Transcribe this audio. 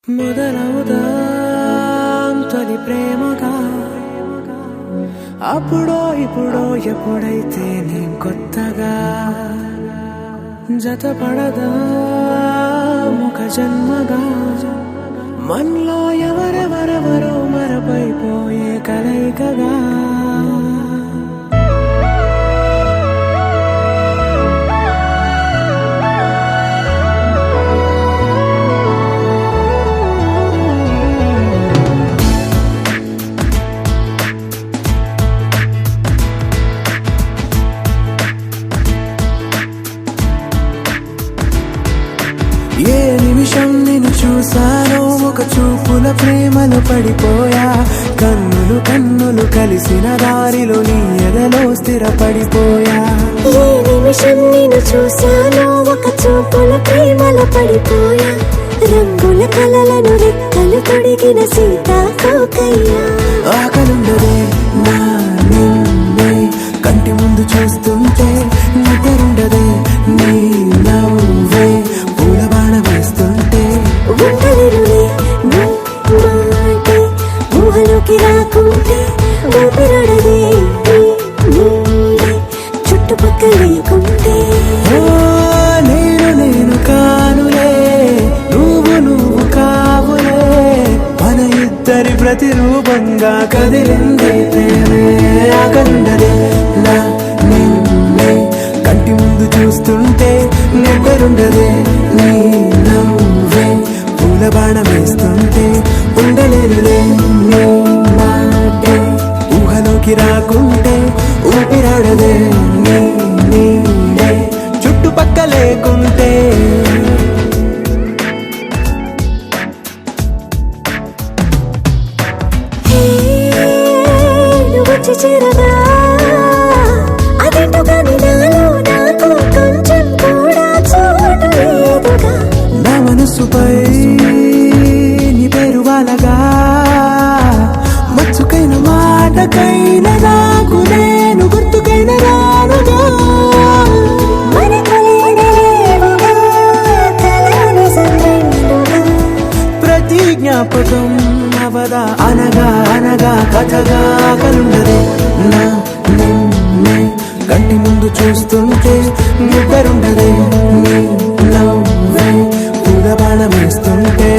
మొదలవుదాం తొలి ప్రేమగా అప్పుడో ఇప్పుడో ఎప్పుడైతే నేను కొత్తగా జతపడదా ముఖ జన్మగా మనలో ఎవరెవరెవరో మరపైపోయే కలయికగా ఏ నిమిషం నిన్ను చూసానో ఒక చూపుల ప్రేమలో పడిపోయా కన్నులు కన్నులు కలిసిన దారిలో నీ ఎదలో స్థిరపడిపోయా ఏ నిమిషం నిన్ను చూసానో ఒక చూపుల ప్రేమలో పడిపోయా రంగుల కలలను రెక్కలు తొడిగిన సీతాకోకయ్యా ఆకలుండదే నా నిన్నే కంటి ముందు చూస్తుంటే నిద్రుండదే నీ నవ్వే పూల బాణ వేస్తుంటే ఉండలేనులే నీ మాటే ఊహలోకి రాకుంటే ఊపిరాడదే నీ నీడే చుట్టుపక్కల లేకుంటే ఓ నేను కానులే నువ్వు కావులే మన ఇద్దరి ప్రతిరూపంగా కదిలింది ప్రేమే ఆకలుండదే నా నిన్నే కంటి ముందు చూస్తుంటే నిద్రుండదే నీ నవ్వే పూల బాణ వేస్తుంటే ఉండలేనులే నీ మాటే ఊహలోకి రాకుంటే ఊపిరాడదే నీ నీడే చుట్టుపక్క లేకుంటే వచ్చి చేరగా అదేంటో కానీ నాలో నాకు కొంచెం కూడా చోటు లేదుగా నా మనసుపై నీ పేరు వాలగా మచ్చుకైన మాటకైన నాకు నేను గుర్తుకైన రానుగా మనకు లేనేలేవుగా కలలు సంగండుగా ప్రతి జ్ఞాపకం అవదా అనగా అనగా కథగా కలుండదే నా నిన్నే కంటి ముందు చూస్తుంటే నిద్రుండదే నీ నవ్వే పూల బాణ వేస్తుంటే